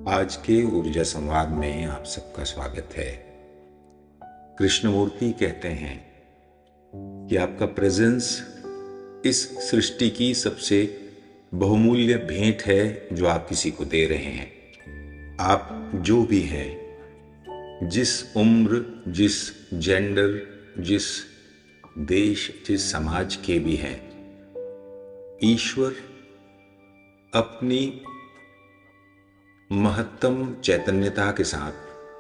आज के ऊर्जा संवाद में आप सबका स्वागत है। कृष्णमूर्ति कहते हैं कि आपका प्रेजेंस इस सृष्टि की सबसे बहुमूल्य भेंट है जो आप किसी को दे रहे हैं। आप जो भी हैं, जिस उम्र, जिस जेंडर, जिस देश, जिस समाज के भी हैं, ईश्वर अपनी महत्तम चैतन्यता के साथ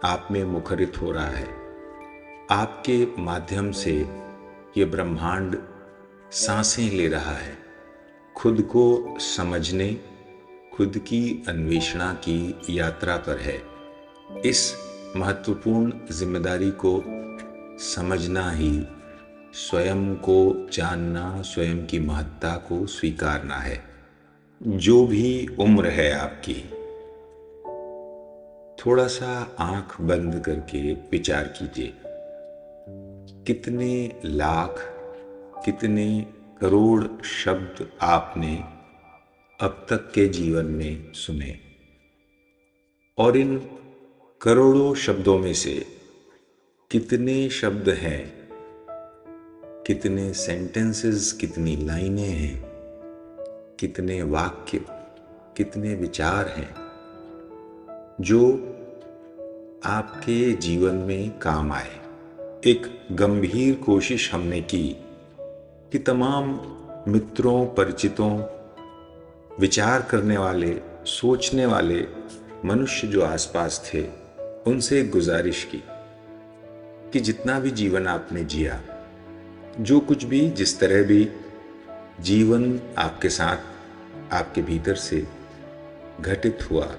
आप में मुखरित हो रहा है। आपके माध्यम से ये ब्रह्मांड सांसें ले रहा है, खुद को समझने, खुद की अन्वेषणा की यात्रा पर है। इस महत्वपूर्ण जिम्मेदारी को समझना ही स्वयं को जानना, स्वयं की महत्ता को स्वीकारना है। जो भी उम्र है आपकी, थोड़ा सा आंख बंद करके विचार कीजिए, कितने लाख, कितने करोड़ शब्द आपने अब तक के जीवन में सुने, और इन करोड़ों शब्दों में से कितने शब्द हैं, कितने सेंटेंसेस, कितनी लाइनें हैं, कितने वाक्य, कितने विचार हैं जो आपके जीवन में काम आए। एक गंभीर कोशिश हमने की कि तमाम मित्रों, परिचितों, विचार करने वाले, सोचने वाले मनुष्य जो आसपास थे, उनसे एक गुजारिश की कि जितना भी जीवन आपने जिया, जो कुछ भी, जिस तरह भी जीवन आपके साथ, आपके भीतर से घटित हुआ,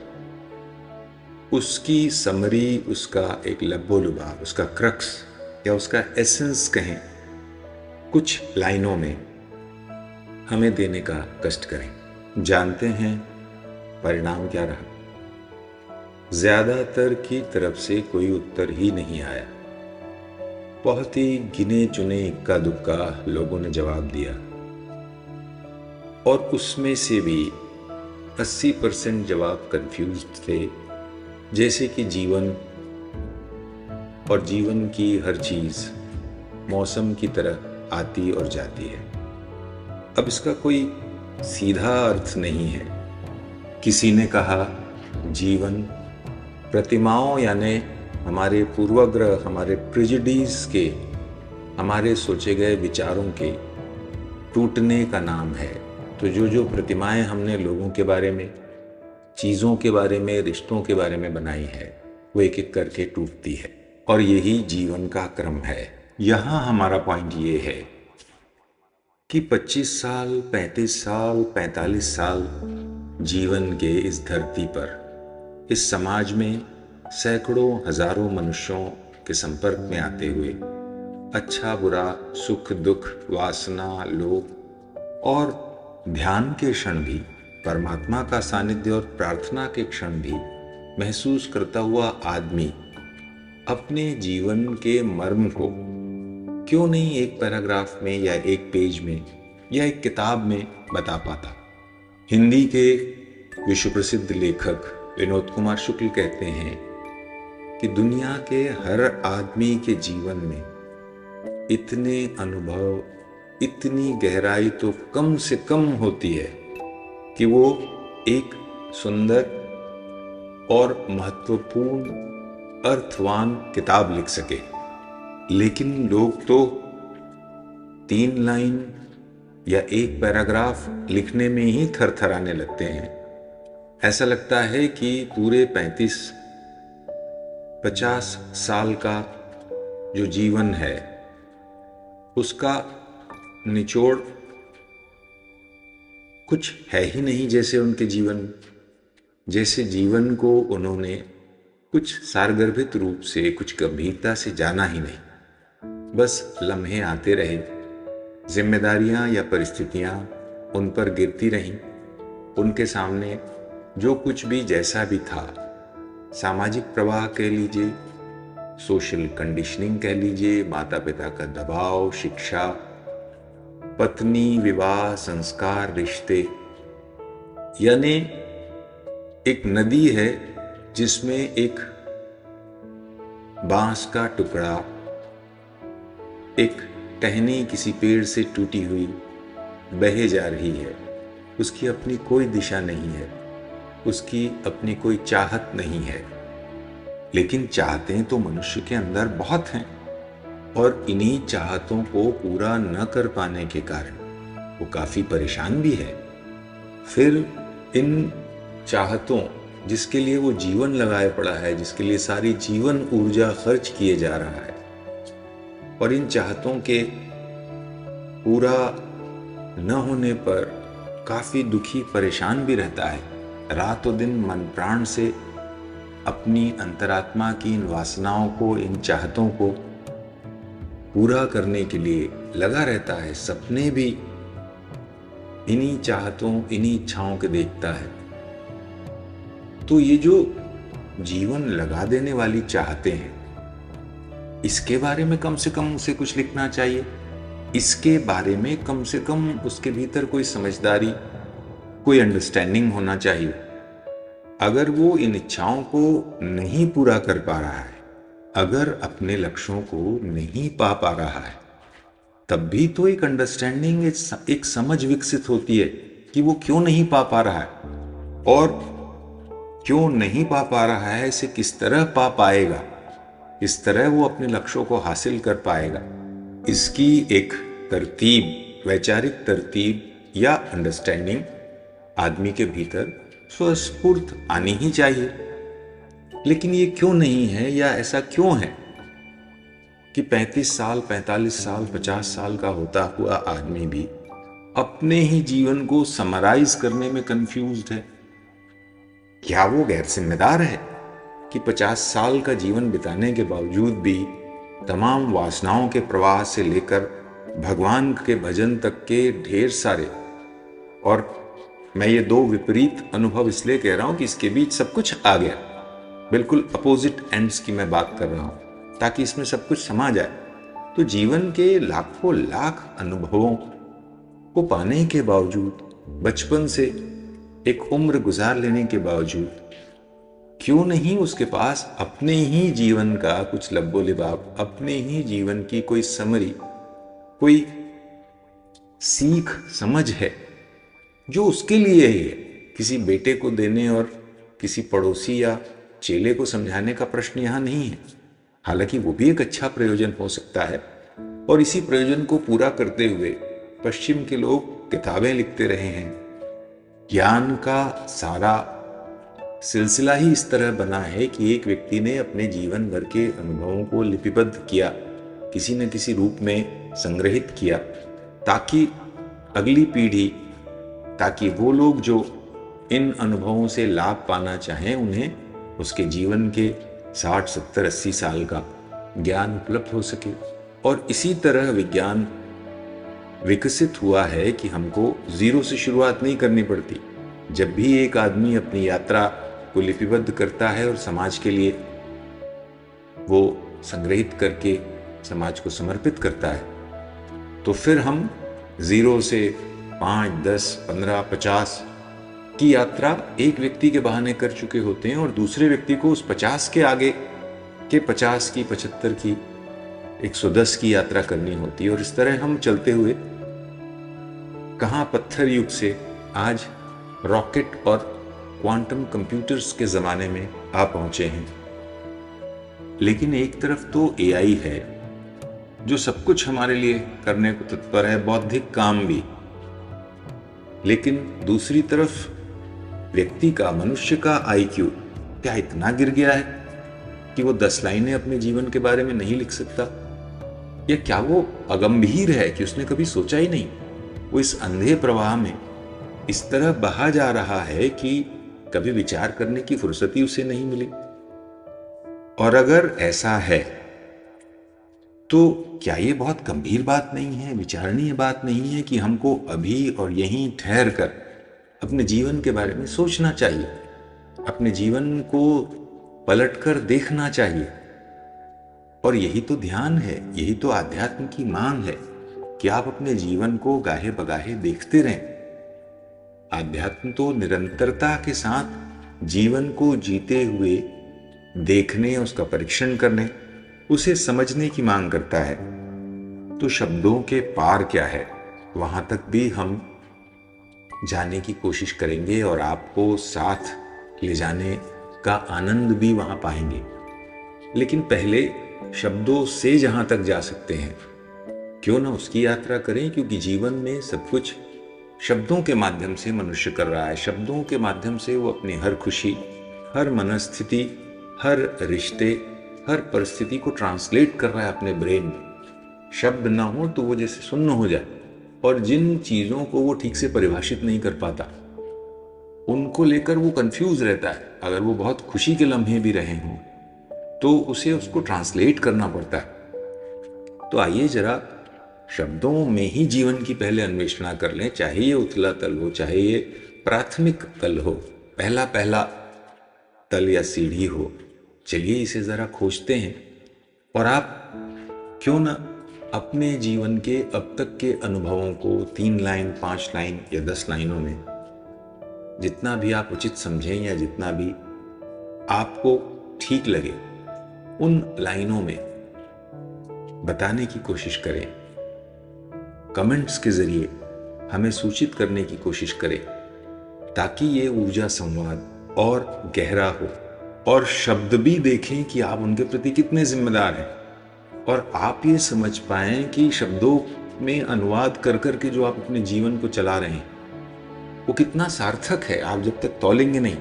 उसकी समरी, उसका एक लब्बोलुबाब, उसका क्रक्स या उसका एसेंस कहें, कुछ लाइनों में हमें देने का कष्ट करें। जानते हैं परिणाम क्या रहा? ज्यादातर की तरफ से कोई उत्तर ही नहीं आया। बहुत ही गिने चुने इक्का दुक्का लोगों ने जवाब दिया, और उसमें से भी 80% जवाब कंफ्यूज्ड थे, जैसे कि जीवन और जीवन की हर चीज मौसम की तरह आती और जाती है। अब इसका कोई सीधा अर्थ नहीं है। किसी ने कहा जीवन प्रतिमाओं, यानी हमारे पूर्वाग्रह, हमारे प्रेजुडिस के, हमारे सोचे गए विचारों के टूटने का नाम है। तो जो प्रतिमाएं हमने लोगों के बारे में, चीज़ों के बारे में, रिश्तों के बारे में बनाई है, वो एक एक करके टूटती है, और यही जीवन का क्रम है। यहाँ हमारा पॉइंट ये है कि 25 साल, 35 साल, 45 साल जीवन के इस धरती पर, इस समाज में सैकड़ों, हजारों मनुष्यों के संपर्क में आते हुए, अच्छा बुरा, सुख दुख, वासना, लोभ और ध्यान के क्षण भी, परमात्मा का सानिध्य और प्रार्थना के क्षण भी महसूस करता हुआ आदमी अपने जीवन के मर्म को क्यों नहीं एक पैराग्राफ में या एक पेज में या एक किताब में बता पाता? हिंदी के विश्व प्रसिद्ध लेखक विनोद कुमार शुक्ल कहते हैं कि दुनिया के हर आदमी के जीवन में इतने अनुभव, इतनी गहराई तो कम से कम होती है कि वो एक सुंदर और महत्वपूर्ण, अर्थवान किताब लिख सके। लेकिन लोग तो 3 लाइन या एक पैराग्राफ लिखने में ही थरथराने लगते हैं। ऐसा लगता है कि पूरे 35-50 साल का जो जीवन है, उसका निचोड़ कुछ है ही नहीं। जैसे उनके जीवन, जैसे जीवन को उन्होंने कुछ सारगर्भित रूप से, कुछ गंभीरता से जाना ही नहीं। बस लम्हे आते रहे, जिम्मेदारियां या परिस्थितियां उन पर गिरती रहीं, उनके सामने जो कुछ भी, जैसा भी था, सामाजिक प्रवाह कह लीजिए, सोशल कंडीशनिंग कह लीजिए, माता पिता का दबाव, शिक्षा, पत्नी, विवाह, संस्कार, रिश्ते, यानी एक नदी है जिसमें एक बांस का टुकड़ा, एक टहनी किसी पेड़ से टूटी हुई बहे जा रही है। उसकी अपनी कोई दिशा नहीं है, उसकी अपनी कोई चाहत नहीं है, लेकिन चाहतें तो मनुष्य के अंदर बहुत हैं, और इन्हीं चाहतों को पूरा न कर पाने के कारण वो काफी परेशान भी है। फिर इन चाहतों, जिसके लिए वो जीवन लगाए पड़ा है, जिसके लिए सारी जीवन ऊर्जा खर्च किए जा रहा है, और इन चाहतों के पूरा न होने पर काफी दुखी परेशान भी रहता है। रातों दिन मन प्राण से अपनी अंतरात्मा की इन वासनाओं को, इन चाहतों को पूरा करने के लिए लगा रहता है। सपने भी इन्हीं चाहतों, इन्हीं इच्छाओं के देखता है। तो ये जो जीवन लगा देने वाली चाहते हैं, इसके बारे में कम से कम उसे कुछ लिखना चाहिए। इसके बारे में कम से कम उसके भीतर कोई समझदारी, कोई अंडरस्टैंडिंग होना चाहिए। अगर वो इन इच्छाओं को नहीं पूरा कर पा रहा है, अगर अपने लक्ष्यों को नहीं पा रहा है, तब भी तो एक अंडरस्टैंडिंग, एक समझ विकसित होती है कि वो क्यों नहीं पा रहा है, और क्यों नहीं पा रहा है, इसे किस तरह पा पाएगा, किस तरह वो अपने लक्ष्यों को हासिल कर पाएगा। इसकी एक तरतीब, वैचारिक तरतीब या अंडरस्टैंडिंग आदमी के भीतर स्वस्फूर्त आनी ही चाहिए। लेकिन ये क्यों नहीं है, या ऐसा क्यों है कि 35 साल, 45 साल, 50 साल का होता हुआ आदमी भी अपने ही जीवन को समराइज करने में कंफ्यूज्ड है? क्या वो गैर जिम्मेदार है कि 50 साल का जीवन बिताने के बावजूद भी तमाम वासनाओं के प्रवाह से लेकर भगवान के भजन तक के ढेर सारे, और मैं ये दो विपरीत अनुभव इसलिए कह रहा हूं कि इसके बीच सब कुछ आ गया, बिल्कुल अपोजिट एंड्स की मैं बात कर रहा हूं, ताकि इसमें सब कुछ समा जाए। तो जीवन के लाखों लाख अनुभवों को पाने के बावजूद, बचपन से एक उम्र गुजार लेने के बावजूद, क्यों नहीं उसके पास अपने ही जीवन का कुछ लब्बो लिबाब, अपने ही जीवन की कोई समरी, कोई सीख समझ है जो उसके लिए ही है। किसी बेटे को देने और किसी पड़ोसी या चेले को समझाने का प्रश्न यहां नहीं है। हालांकि वो भी एक अच्छा प्रयोजन हो सकता है, और इसी प्रयोजन को पूरा करते हुए पश्चिम के लोग किताबें लिखते रहे हैं। ज्ञान का सारा सिलसिला ही इस तरह बना है कि एक व्यक्ति ने अपने जीवन भर के अनुभवों को लिपिबद्ध किया, किसी न किसी रूप में संग्रहित किया, ताकि अगली पीढ़ी, ताकि वो लोग जो इन अनुभवों से लाभ पाना चाहें, उन्हें उसके जीवन के 60, 70, 80 साल का ज्ञान उपलब्ध हो सके। और इसी तरह विज्ञान विकसित हुआ है कि हमको जीरो से शुरुआत नहीं करनी पड़ती। जब भी एक आदमी अपनी यात्रा को लिपिबद्ध करता है और समाज के लिए वो संग्रहित करके समाज को समर्पित करता है, तो फिर हम जीरो से 5, 10, 15, 50 की यात्रा एक व्यक्ति के बहाने कर चुके होते हैं, और दूसरे व्यक्ति को उस 50 के आगे के 50 की, 75 की, 110 की यात्रा करनी होती है। और इस तरह हम चलते हुए कहां पत्थर युग से आज रॉकेट और क्वांटम कंप्यूटर्स के ज़माने में आ पहुंचे हैं। लेकिन एक तरफ तो एआई है जो सब कुछ हमारे लिए करने को तत्पर है, बौद्धिक काम भी, लेकिन दूसरी तरफ व्यक्ति का, मनुष्य का आईक्यू क्या इतना गिर गया है कि वो 10 लाइनें अपने जीवन के बारे में नहीं लिख सकता? या क्या वो अगंभीर है कि उसने कभी सोचा ही नहीं? वो इस अंधे प्रवाह में इस तरह बहा जा रहा है कि कभी विचार करने की फुर्सत ही उसे नहीं मिली। और अगर ऐसा है तो क्या ये बहुत गंभीर बात नहीं है, विचारणीय बात नहीं है कि हमको अभी और यहीं ठहर कर अपने जीवन के बारे में सोचना चाहिए, अपने जीवन को पलटकर देखना चाहिए? और यही तो ध्यान है, यही तो आध्यात्म की मांग है कि आप अपने जीवन को गाहे बगाहे देखते रहें। आध्यात्म तो निरंतरता के साथ जीवन को जीते हुए देखने, उसका परीक्षण करने, उसे समझने की मांग करता है। तो शब्दों के पार क्या है, वहां तक भी हम जाने की कोशिश करेंगे और आपको साथ ले जाने का आनंद भी वहां पाएंगे। लेकिन पहले शब्दों से जहां तक जा सकते हैं, क्यों ना उसकी यात्रा करें, क्योंकि जीवन में सब कुछ शब्दों के माध्यम से मनुष्य कर रहा है। शब्दों के माध्यम से वो अपनी हर खुशी, हर मनस्थिति, हर रिश्ते, हर परिस्थिति को ट्रांसलेट कर रहा है अपने ब्रेन में। शब्द ना हो तो वो जैसे शून्य हो जाए, और जिन चीज़ों को वो ठीक से परिभाषित नहीं कर पाता, उनको लेकर वो कंफ्यूज रहता है। अगर वो बहुत खुशी के लम्हे भी रहे हों तो उसे उसको ट्रांसलेट करना पड़ता है। तो आइए जरा शब्दों में ही जीवन की पहले अन्वेषणा कर लें, चाहे ये उथला तल हो, चाहे ये प्राथमिक तल हो, पहला पहला तल या सीढ़ी हो। चलिए इसे ज़रा खोजते हैं। और आप क्यों ना अपने जीवन के अब तक के अनुभवों को 3 लाइन, 5 लाइन या 10 लाइनों में, जितना भी आप उचित समझें या जितना भी आपको ठीक लगे, उन लाइनों में बताने की कोशिश करें। कमेंट्स के जरिए हमें सूचित करने की कोशिश करें, ताकि ये ऊर्जा संवाद और गहरा हो, और शब्द भी देखें कि आप उनके प्रति कितने जिम्मेदार हैं, और आप ये समझ पाएं कि शब्दों में अनुवाद कर कर के जो आप अपने जीवन को चला रहे हैं वो कितना सार्थक है। आप जब तक तौलेंगे नहीं,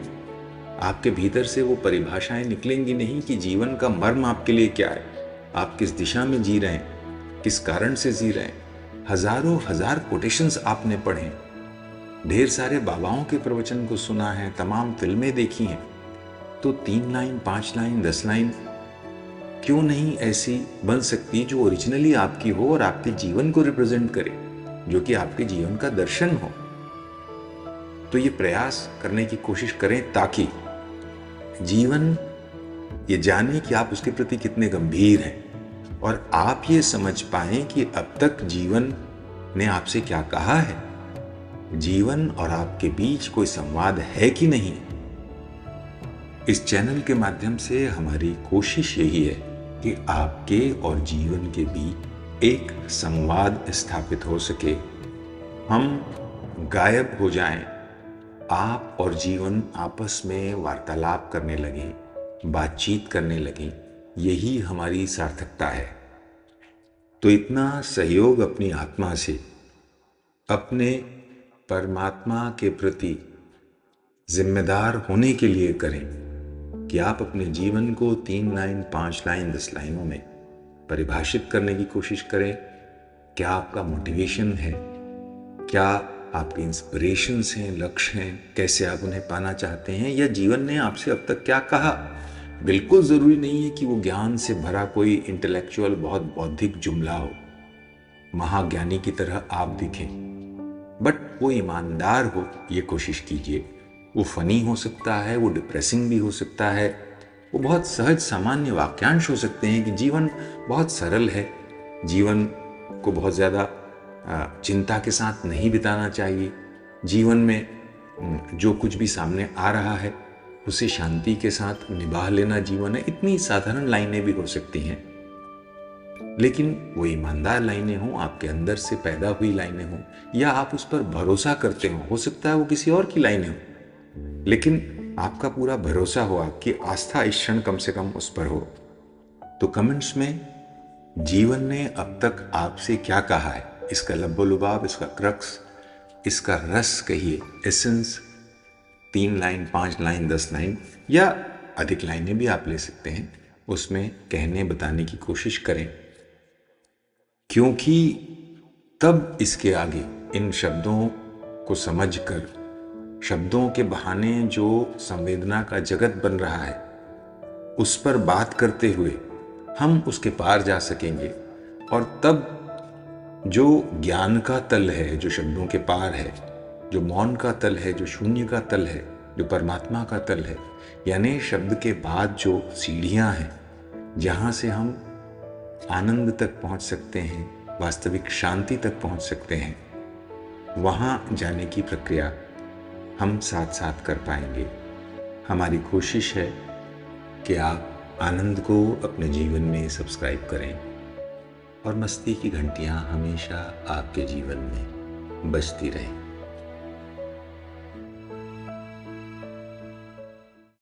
आपके भीतर से वो परिभाषाएं निकलेंगी नहीं कि जीवन का मर्म आपके लिए क्या है, आप किस दिशा में जी रहे हैं, किस कारण से जी रहे हैं। हजारों हजार कोटेशंस आपने पढ़े, ढेर सारे बाबाओं के प्रवचन को सुना है, तमाम फिल्में देखी हैं, तो 3 लाइन, 5 लाइन, 10 लाइन क्यों नहीं ऐसी बन सकती जो ओरिजिनली आपकी हो और आपके जीवन को रिप्रेजेंट करे, जो कि आपके जीवन का दर्शन हो। तो ये प्रयास करने की कोशिश करें, ताकि जीवन ये जाने कि आप उसके प्रति कितने गंभीर हैं, और आप ये समझ पाएं कि अब तक जीवन ने आपसे क्या कहा है, जीवन और आपके बीच कोई संवाद है कि नहीं। इस चैनल के माध्यम से हमारी कोशिश यही है कि आपके और जीवन के बीच एक संवाद स्थापित हो सके। हम गायब हो जाएं, आप और जीवन आपस में वार्तालाप करने लगें, बातचीत करने लगें, यही हमारी सार्थकता है। तो इतना सहयोग अपनी आत्मा से, अपने परमात्मा के प्रति जिम्मेदार होने के लिए करें कि आप अपने जीवन को 3 लाइन, 5 लाइन, 10 लाइनों में परिभाषित करने की कोशिश करें। क्या आपका मोटिवेशन है, क्या आपके इंस्पिरेशंस हैं, लक्ष्य हैं, कैसे आप उन्हें पाना चाहते हैं, या जीवन ने आपसे अब तक क्या कहा। बिल्कुल ज़रूरी नहीं है कि वो ज्ञान से भरा कोई इंटेलेक्चुअल बहुत बौद्धिक जुमला हो, महाज्ञानी की तरह आप दिखें, बट वो ईमानदार हो, ये कोशिश कीजिए। वो फनी हो सकता है, वो डिप्रेसिंग भी हो सकता है, वो बहुत सहज सामान्य वाक्यांश हो सकते हैं कि जीवन बहुत सरल है, जीवन को बहुत ज़्यादा चिंता के साथ नहीं बिताना चाहिए, जीवन में जो कुछ भी सामने आ रहा है उसे शांति के साथ निभा लेना जीवन है। इतनी साधारण लाइनें भी हो सकती हैं, लेकिन वो ईमानदार लाइनें हों, आपके अंदर से पैदा हुई लाइनें हों, या आप उस पर भरोसा करते हो सकता है वो किसी और की लाइनें हो, लेकिन आपका पूरा भरोसा हो, आपकी आस्था इस क्षण कम से कम उस पर हो। तो कमेंट्स में जीवन ने अब तक आपसे क्या कहा है, इसका लब्बो-लुबाब, इसका क्रक्स, इसका रस कहिए, एसेंस, 3 लाइन, 5 लाइन, 10 लाइन या अधिक लाइनें भी आप ले सकते हैं, उसमें कहने बताने की कोशिश करें, क्योंकि तब इसके आगे इन शब्दों को समझकर, शब्दों के बहाने जो संवेदना का जगत बन रहा है उस पर बात करते हुए हम उसके पार जा सकेंगे। और तब जो ज्ञान का तल है, जो शब्दों के पार है, जो मौन का तल है, जो शून्य का तल है, जो परमात्मा का तल है, यानी शब्द के बाद जो सीढ़ियां हैं जहां से हम आनंद तक पहुंच सकते हैं, वास्तविक शांति तक पहुंच सकते हैं, वहां जाने की प्रक्रिया हम साथ साथ कर पाएंगे। हमारी कोशिश है कि आप आनंद को अपने जीवन में सब्सक्राइब करें और मस्ती की घंटियाँ हमेशा आपके जीवन में बजती रहें।